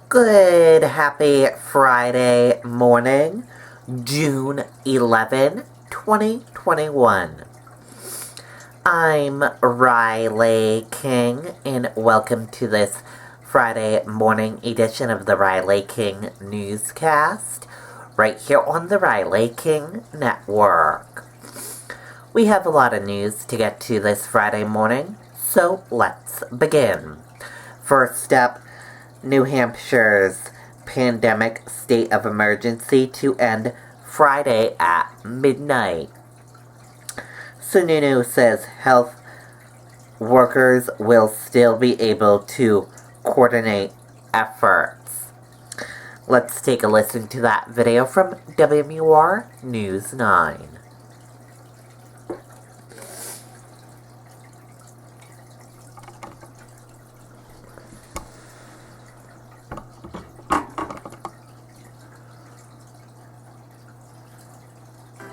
Good happy Friday morning, June 11, 2021. I'm Riley King, and welcome to this Friday morning edition of the Riley King Newscast, right here on the Riley King Network. We have a lot of news to get to this Friday morning, so let's begin. First up, New Hampshire's pandemic state of emergency to end Friday at midnight. Sununu says health workers will still be able to coordinate efforts. Let's take a listen to that video from WMUR News 9.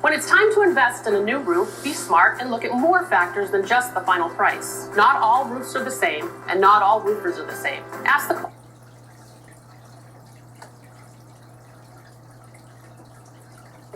When it's time to invest in a new roof, be smart and look at more factors than just the final price. Not all roofs are the same, and not all roofers are the same. Ask the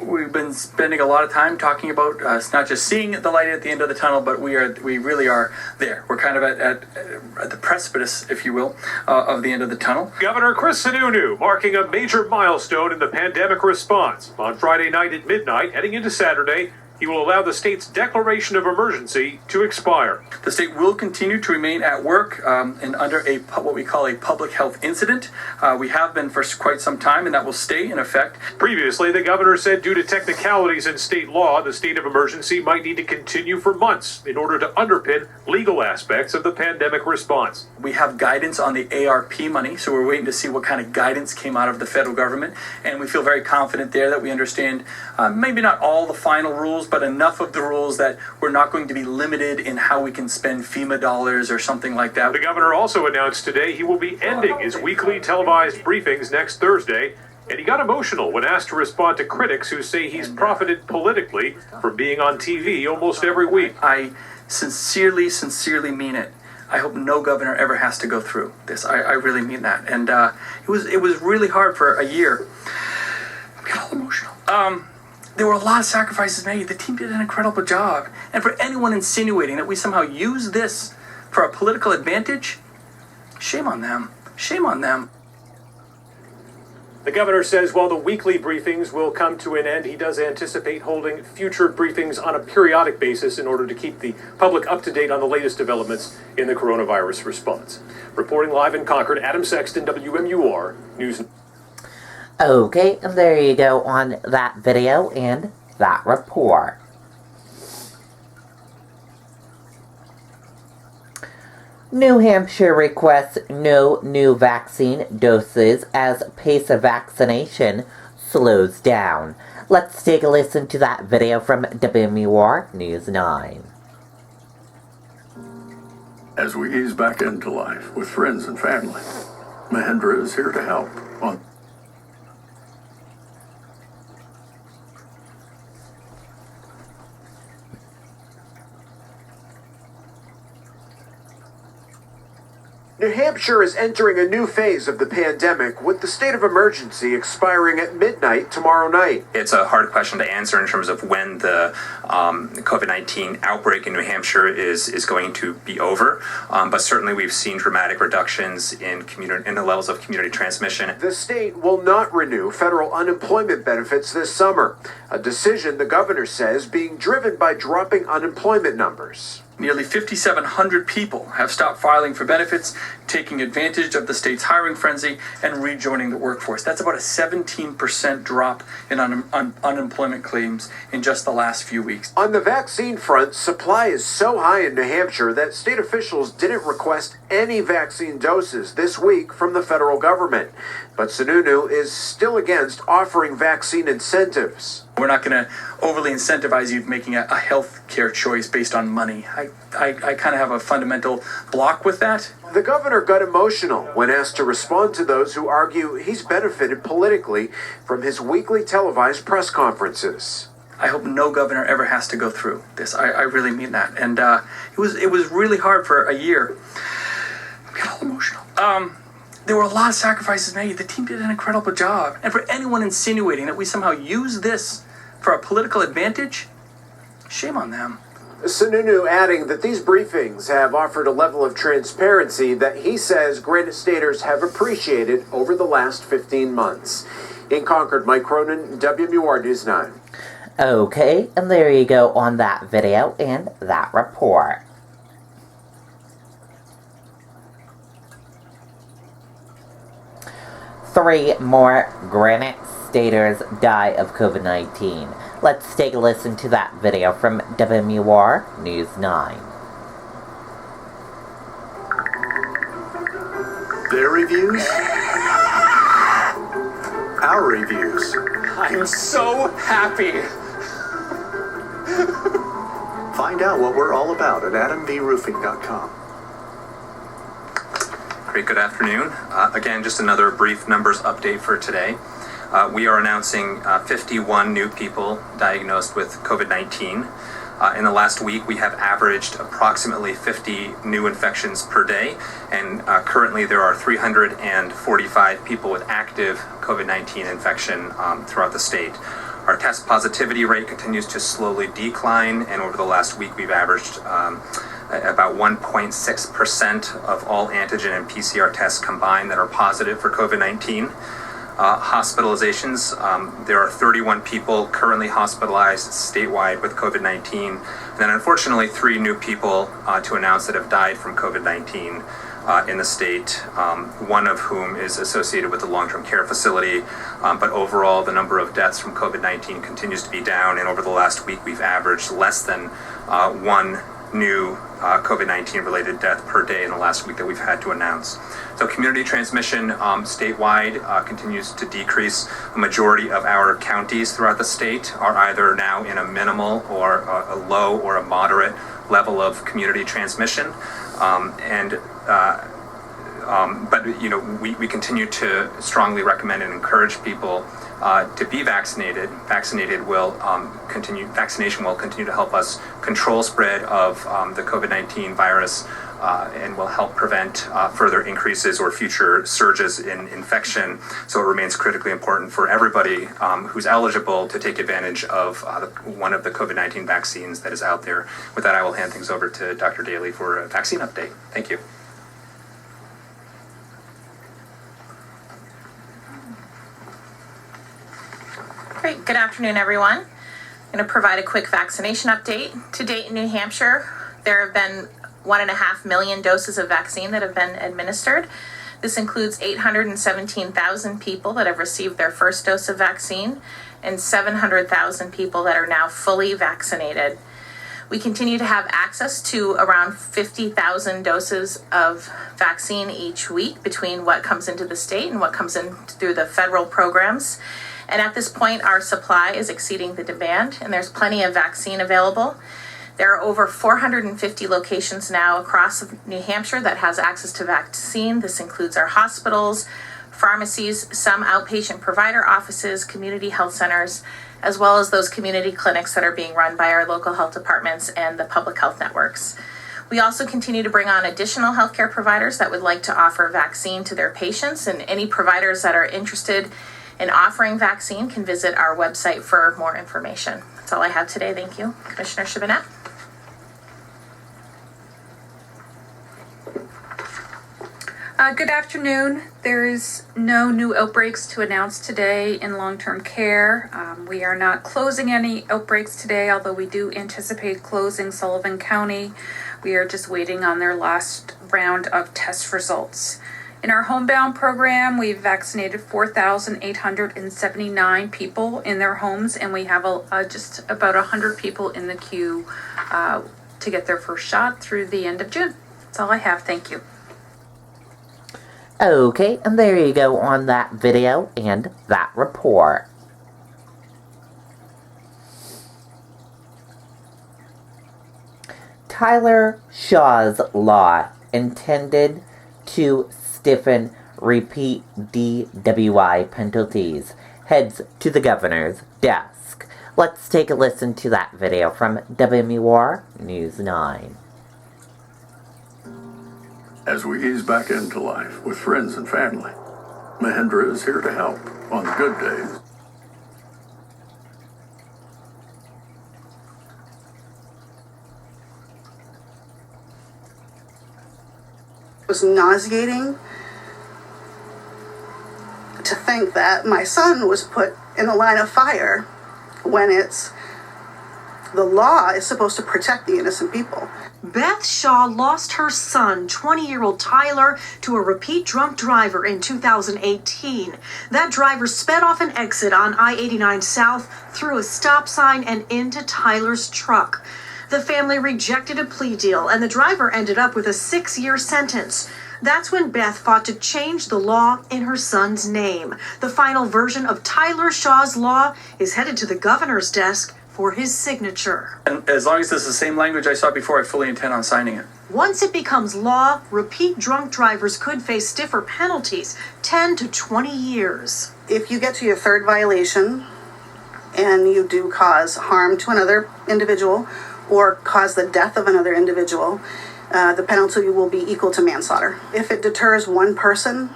We've been spending a lot of time talking about not just seeing the light at the end of the tunnel, but we really are there. We're kind of at the precipice, if you will, of the end of the tunnel. Governor Chris Sununu marking a major milestone in the pandemic response. On Friday night at midnight, heading into Saturday, he will allow the state's declaration of emergency to expire. The state will continue to remain at work and under what we call a public health incident. We have been for quite some time, and that will stay in effect. Previously, the governor said due to technicalities in state law, the state of emergency might need to continue for months in order to underpin legal aspects of the pandemic response. We have guidance on the ARP money, so we're waiting to see what kind of guidance came out of the federal government, and we feel very confident there that we understand maybe not all the final rules, but enough of the rules that we're not going to be limited in how we can spend FEMA dollars or something like that. The governor also announced today he will be ending his weekly televised briefings next Thursday, and he got emotional when asked to respond to critics who say he's profited politically from being on TV almost every week. I sincerely mean it. I hope no governor ever has to go through this. I really mean that. And it was really hard for a year. I got all emotional. There were a lot of sacrifices made. The team did an incredible job. And for anyone insinuating that we somehow use this for a political advantage, shame on them. Shame on them. The governor says while the weekly briefings will come to an end, he does anticipate holding future briefings on a periodic basis in order to keep the public up to date on the latest developments in the coronavirus response. Reporting live in Concord, Adam Sexton, WMUR News. Okay, and there you go on that video and that report. New Hampshire requests no new vaccine doses as pace of vaccination slows down. Let's take a listen to that video from WMUR News 9. As we ease back into life with friends and family, Mahendra is here to help on New Hampshire is entering a new phase of the pandemic with the state of emergency expiring at midnight tomorrow night. It's a hard question to answer in terms of when the COVID-19 outbreak in New Hampshire is going to be over, but certainly we've seen dramatic reductions in the levels of community transmission. The state will not renew federal unemployment benefits this summer, a decision the governor says being driven by dropping unemployment numbers. Nearly 5,700 people have stopped filing for benefits, taking advantage of the state's hiring frenzy, and rejoining the workforce. That's about a 17% drop in unemployment claims in just the last few weeks. On the vaccine front, supply is so high in New Hampshire that state officials didn't request any vaccine doses this week from the federal government. But Sununu is still against offering vaccine incentives. We're not going to overly incentivize you making a health care choice based on money. I kind of have a fundamental block with that. The governor got emotional when asked to respond to those who argue he's benefited politically from his weekly televised press conferences. I hope no governor ever has to go through this. I really mean that. And it was really hard for a year. I got all emotional. there were a lot of sacrifices made. The team did an incredible job. And for anyone insinuating that we somehow use this for a political advantage, shame on them. Sununu adding that these briefings have offered a level of transparency that he says Granite Staters have appreciated over the last 15 months. In Concord, Mike Cronin, WMUR News 9. Okay, and there you go on that video and that report. Three more Granite Staters die of COVID-19. Let's take a listen to that video from WMUR News 9. Their reviews? Our reviews. I'm so happy. Find out what we're all about at adamvroofing.com. Great, good afternoon. Again, just another brief numbers update for today. We are announcing 51 new people diagnosed with COVID-19. In the last week, we have averaged approximately 50 new infections per day, and currently there are 345 people with active COVID-19 infection throughout the state. Our test positivity rate continues to slowly decline, and over the last week, we've averaged about 1.6% of all antigen and PCR tests combined that are positive for COVID-19. Hospitalizations, there are 31 people currently hospitalized statewide with COVID-19, and then unfortunately 3 new people to announce that have died from COVID-19 in the state, one of whom is associated with the long-term care facility, but overall the number of deaths from COVID-19 continues to be down, and over the last week we've averaged less than one new COVID-19 related death per day in the last week that we've had to announce. So community transmission statewide continues to decrease. A majority of our counties throughout the state are either now in a minimal or a low or a moderate level of community transmission. But you know, we continue to strongly recommend and encourage people to be vaccinated. Vaccination will continue to help us control spread of the COVID-19 virus and will help prevent further increases or future surges in infection. So it remains critically important for everybody who's eligible to take advantage of one of the COVID-19 vaccines that is out there. With that, I will hand things over to Dr. Daly for a vaccine update. Thank you. Great. Good afternoon, everyone. I'm going to provide a quick vaccination update. To date in New Hampshire, there have been 1.5 million doses of vaccine that have been administered. This includes 817,000 people that have received their first dose of vaccine and 700,000 people that are now fully vaccinated. We continue to have access to around 50,000 doses of vaccine each week between what comes into the state and what comes in through the federal programs. And at this point, our supply is exceeding the demand, and there's plenty of vaccine available. There are over 450 locations now across New Hampshire that has access to vaccine. This includes our hospitals, pharmacies, some outpatient provider offices, community health centers, as well as those community clinics that are being run by our local health departments and the public health networks. We also continue to bring on additional healthcare providers that would like to offer vaccine to their patients, and any providers that are interested in offering vaccine can visit our website for more information. That's all I have today. Thank you. Commissioner Chabinette. Good afternoon. There is no new outbreaks to announce today in long-term care. We are not closing any outbreaks today, although we do anticipate closing Sullivan County. We are just waiting on their last round of test results. In our homebound program, we've vaccinated 4,879 people in their homes, and we have just about 100 people in the queue to get their first shot through the end of June. That's all I have. Thank you. Okay, and there you go on that video and that report. Tyler Shaw's law intended to stiffen repeat DWI penalties heads to the governor's desk. Let's take a listen to that video from WMUR News 9. As we ease back into life with friends and family, Mahindra is here to help on the good days. It was nauseating to think that my son was put in the line of fire when the law is supposed to protect the innocent people. Beth Shaw lost her son, 20-year-old Tyler, to a repeat drunk driver in 2018. That driver sped off an exit on I-89 South, through a stop sign, and into Tyler's truck. The family rejected a plea deal, and the driver ended up with a 6-year sentence. That's when Beth fought to change the law in her son's name. The final version of Tyler Shaw's law is headed to the governor's desk for his signature. And as long as it's the same language I saw before, I fully intend on signing it. Once it becomes law, repeat drunk drivers could face stiffer penalties, 10 to 20 years. If you get to your third violation and you do cause harm to another individual or cause the death of another individual, the penalty will be equal to manslaughter. If it deters one person,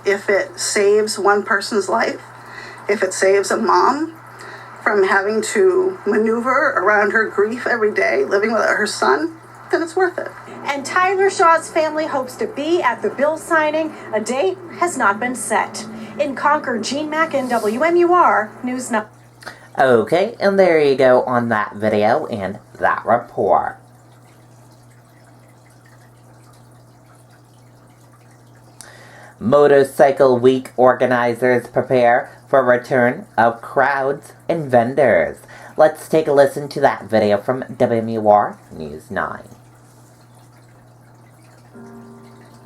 if it saves one person's life, if it saves a mom from having to maneuver around her grief every day, living without her son, then it's worth it. And Tyler Shaw's family hopes to be at the bill signing. A date has not been set. In Concord, Jean Mackin, WMUR News 9. Okay, and there you go on that video and that report. Motorcycle Week organizers prepare for return of crowds and vendors. Let's take a listen to that video from WMUR News 9.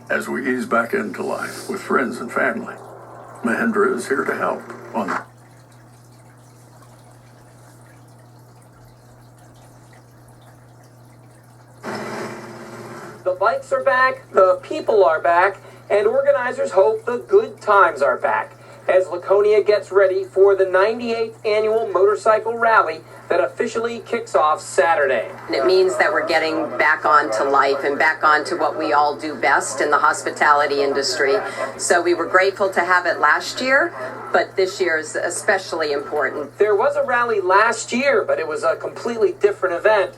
As we ease back into life with friends and family, Mahindra is here to help on the The bikes are back, the people are back, and organizers hope the good times are back as Laconia gets ready for the 98th annual motorcycle rally that officially kicks off Saturday. It means that we're getting back onto life and back onto what we all do best in the hospitality industry. So we were grateful to have it last year, but this year is especially important. There was a rally last year, but it was a completely different event.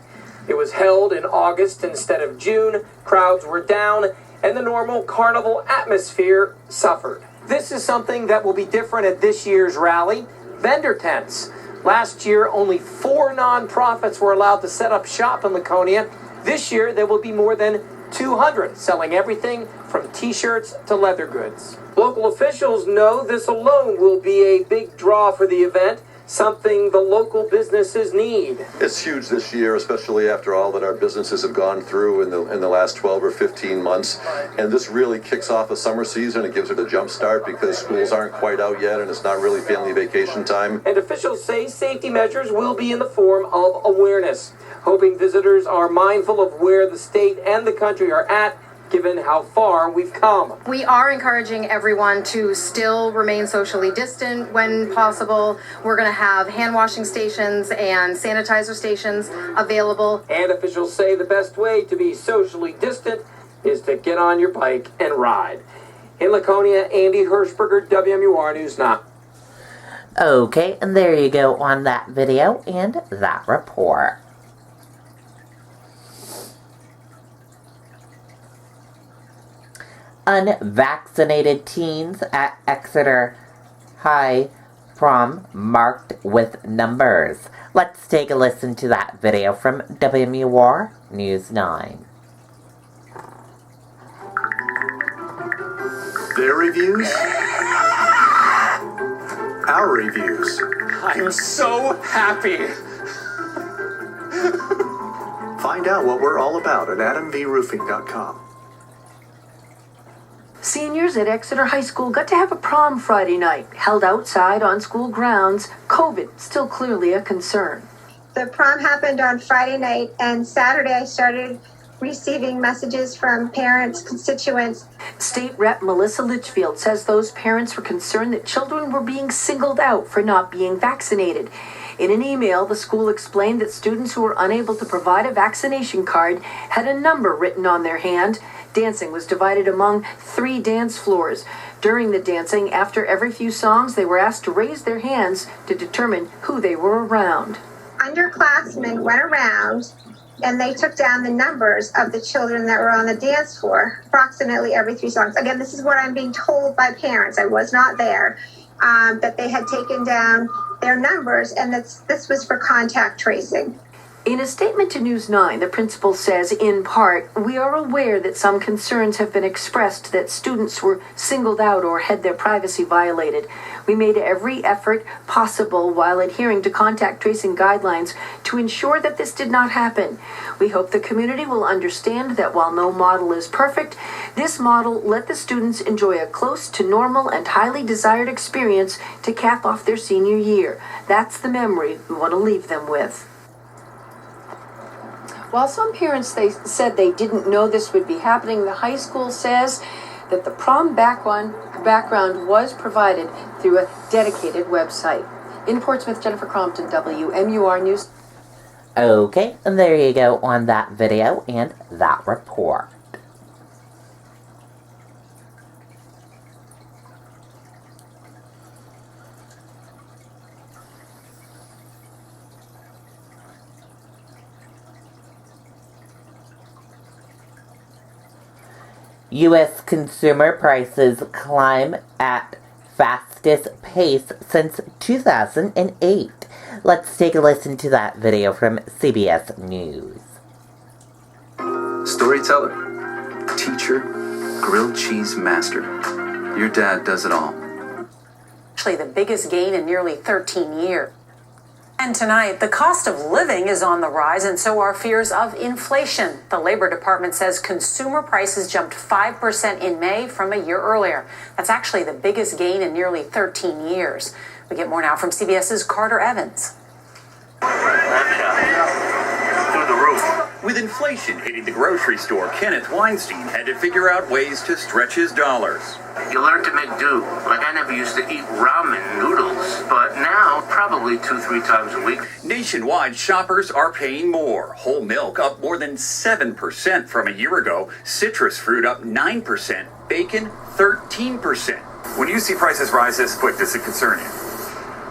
It was held in August instead of June, crowds were down, and the normal carnival atmosphere suffered. This is something that will be different at this year's rally: vendor tents. Last year, only 4 nonprofits were allowed to set up shop in Laconia. This year, there will be more than 200, selling everything from t-shirts to leather goods. Local officials know this alone will be a big draw for the event, something the local businesses need. It's huge this year, especially after all that our businesses have gone through in the last 12 or 15 months. And this really kicks off a summer season. It gives it a jump start because schools aren't quite out yet and it's not really family vacation time. And officials say safety measures will be in the form of awareness, hoping visitors are mindful of where the state and the country are at, given how far we've come. We are encouraging everyone to still remain socially distant when possible. We're going to have hand washing stations and sanitizer stations available. And officials say the best way to be socially distant is to get on your bike and ride. In Laconia, Andy Hirschberger, WMUR News 9. Okay, and there you go on that video and that report. Unvaccinated teens at Exeter High Prom marked with numbers. Let's take a listen to that video from WMUR News 9. Their reviews, our reviews. I'm so happy. Find out what we're all about at adamvroofing.com. Seniors at Exeter High School got to have a prom Friday night, held outside on school grounds. COVID still clearly a concern. The prom happened on Friday night, and Saturday I started receiving messages from parents, constituents. State Rep Melissa Litchfield says those parents were concerned that children were being singled out for not being vaccinated. In an email, the school explained that students who were unable to provide a vaccination card had a number written on their hand. Dancing was divided among 3 dance floors. During the dancing, after every few songs, they were asked to raise their hands to determine who they were around. Underclassmen went around and they took down the numbers of the children that were on the dance floor approximately every 3 songs. Again, this is what I'm being told by parents. I was not there. That they had taken down their numbers, and this was for contact tracing. In a statement to News 9, the principal says, in part, we are aware that some concerns have been expressed that students were singled out or had their privacy violated. We made every effort possible while adhering to contact tracing guidelines to ensure that this did not happen. We hope the community will understand that while no model is perfect, this model let the students enjoy a close to normal and highly desired experience to cap off their senior year. That's the memory we want to leave them with. While some parents said they didn't know this would be happening, the high school says that the prom background was provided through a dedicated website. In Portsmouth, Jennifer Crompton, WMUR News. Okay, and there you go on that video and that report. U.S. consumer prices climb at fastest pace since 2008. Let's take a listen to that video from CBS News. Storyteller, teacher, grilled cheese master. Your dad does it all. Actually, the biggest gain in nearly 13 years. And tonight, the cost of living is on the rise, and so are fears of inflation. The Labor Department says consumer prices jumped 5% in May from a year earlier. That's actually the biggest gain in nearly 13 years. We get more now from CBS's Carter Evans. Through the roof. With inflation hitting the grocery store, Kenneth Weinstein had to figure out ways to stretch his dollars. You learn to make do. Like I never used to eat ramen noodles, but now probably 2-3 times a week. Nationwide, shoppers are paying more. Whole milk up more than 7% from a year ago. Citrus fruit up 9%. Bacon 13%. When you see prices rise this quick, does it concern you?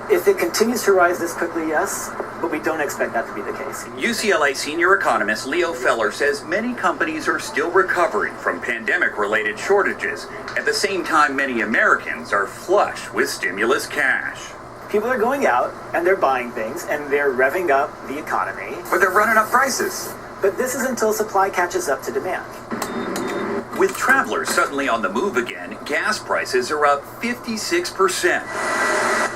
If it continues to rise this quickly, yes, but we don't expect that to be the case. UCLA senior economist Leo Feller says many companies are still recovering from pandemic-related shortages. At the same time, many Americans are flush with stimulus cash. People are going out and they're buying things and they're revving up the economy. But they're running up prices. But this is until supply catches up to demand. With travelers suddenly on the move again, gas prices are up 56%.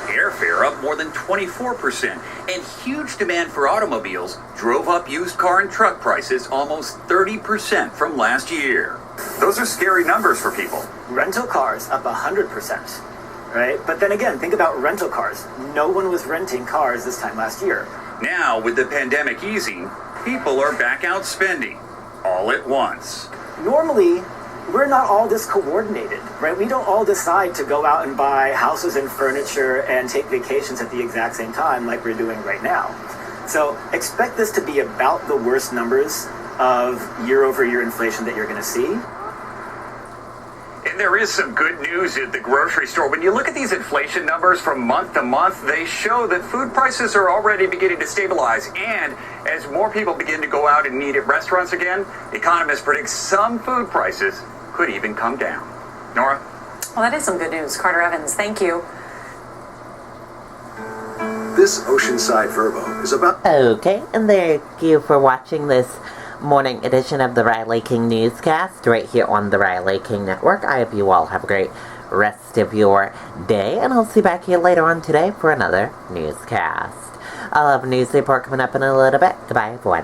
Airfare up more than 24%, and huge demand for automobiles drove up used car and truck prices almost 30% from last year. Those are scary numbers for people. Rental cars up 100%, right? But then again, think about rental cars. No one was renting cars this time last year. Now, with the pandemic easing, people are back out spending all at once. Normally, we're not all this coordinated, right? We don't all decide to go out and buy houses and furniture and take vacations at the exact same time like we're doing right now. So expect this to be about the worst numbers of year-over-year inflation that you're going to see. And there is some good news at the grocery store. When you look at these inflation numbers from month to month, they show that food prices are already beginning to stabilize. And as more people begin to go out and eat at restaurants again, economists predict some food prices could even come down. Nora? Well, that is some good news. Carter Evans, thank you. This Oceanside Verbo is about... Okay, and thank you for watching this morning edition of the Riley King Newscast right here on the Riley King Network. I hope you all have a great rest of your day, and I'll see you back here later on today for another newscast. I'll have a news report coming up in a little bit. Goodbye, everyone.